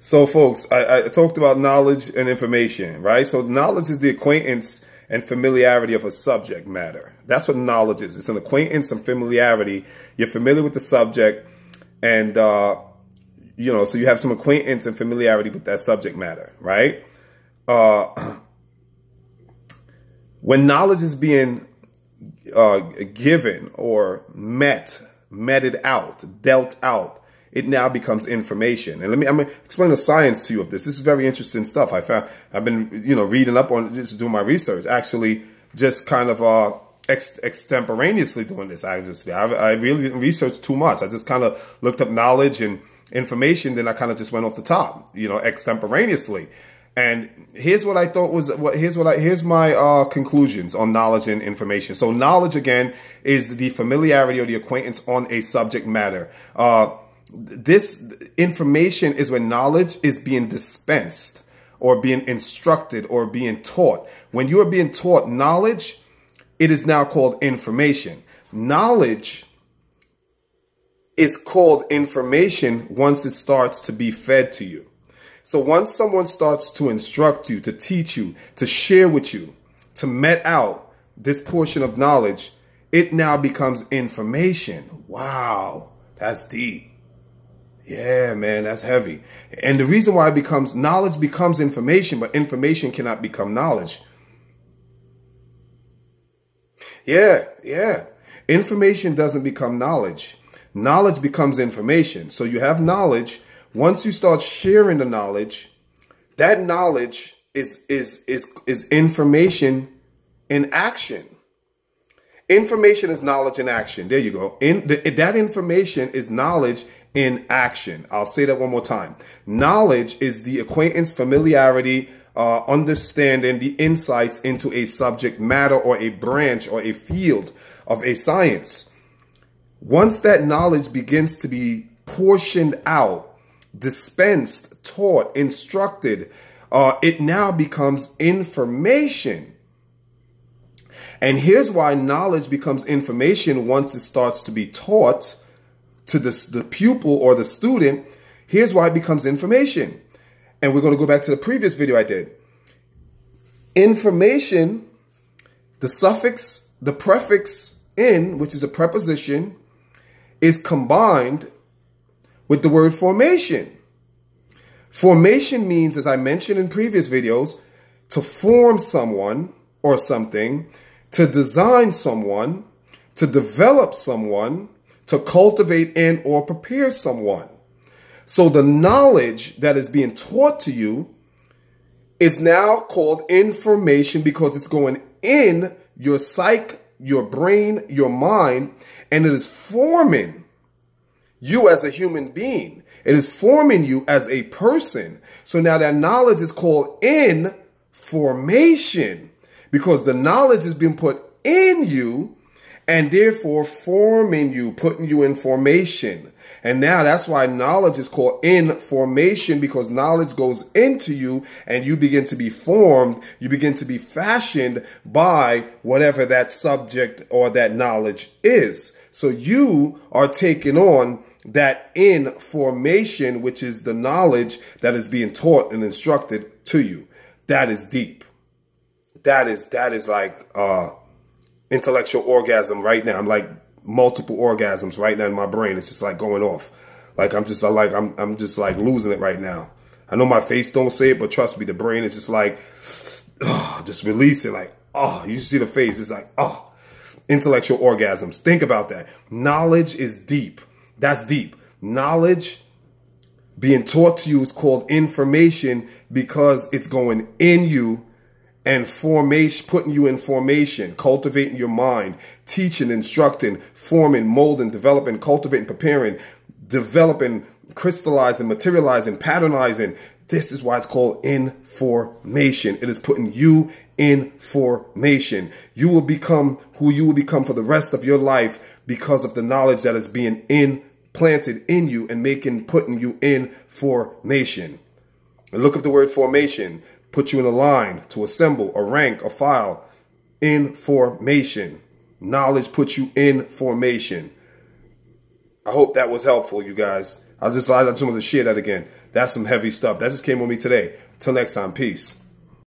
So, folks, I talked about knowledge and information, right? So knowledge is the acquaintance and familiarity of a subject matter. That's what knowledge is. It's an acquaintance and familiarity. You're familiar with the subject and, you know, so you have some acquaintance and familiarity with that subject matter, right? When knowledge is being given or meted out, dealt out, it now becomes information. And I'm going to explain the science to you of this. This is very interesting stuff. I've been, reading up on this, doing my research, actually just kind of extemporaneously doing this. I really didn't research too much. I just kind of looked up knowledge and information. Then I kind of just went off the top, extemporaneously. And here's what I thought was here's my conclusions on knowledge and information. So knowledge, again, is the familiarity or the acquaintance on a subject matter. This information is when knowledge is being dispensed or being instructed or being taught. When you are being taught knowledge, it is now called information. Knowledge is called information once it starts to be fed to you. So once someone starts to instruct you, to teach you, to share with you, to met out this portion of knowledge, it now becomes information. Wow, that's deep. Yeah, man, that's heavy. And the reason why knowledge becomes information, but information cannot become knowledge. Yeah. Information doesn't become knowledge. Knowledge becomes information. So you have knowledge. Once you start sharing the knowledge, that knowledge is information in action. Information is knowledge in action. There you go. That information is knowledge in action. I'll say that one more time. Knowledge is the acquaintance, familiarity, understanding, the insights into a subject matter or a branch or a field of a science. Once that knowledge begins to be portioned out, dispensed, taught, instructed, it now becomes information. And here's why knowledge becomes information once it starts to be taught to the pupil or the student. Here's why it becomes information. And we're going to go back to the previous video I did. Information, the prefix in, which is a preposition, is combined with the word formation. Formation means, as I mentioned in previous videos, to form someone or something, to design someone, to develop someone, to cultivate and or prepare someone. So the knowledge that is being taught to you is now called information because it's going in your psyche, your brain, your mind, and it is forming you as a human being. It is forming you as a person. So now that knowledge is called information because the knowledge is being put in you and therefore forming you, putting you in formation. And now that's why knowledge is called information, because knowledge goes into you and you begin to be formed. You begin to be fashioned by whatever that subject or that knowledge is. So you are taking on that information, which is the knowledge that is being taught and instructed to you. That is deep. That is like, intellectual orgasm right now. I'm like multiple orgasms right now in my brain. It's just like going off. Like I'm just like losing it right now. I know my face don't say it, but trust me, the brain is just like, just release it. Like, you see the face. It's like, intellectual orgasms. Think about that. Knowledge is deep. That's deep. Knowledge being taught to you is called information because it's going in you. And formation, putting you in formation, cultivating your mind, teaching, instructing, forming, molding, developing, cultivating, preparing, developing, crystallizing, materializing, patternizing. This is why it's called information. It is putting you in formation. You will become who you will become for the rest of your life because of the knowledge that is being implanted in you and putting you in formation. And look up the word formation. Put you in a line, to assemble, a rank, a file. Information. Knowledge puts you in formation. I hope that was helpful, you guys. I just wanted to share that again. That's some heavy stuff. That just came on me today. Till next time, peace.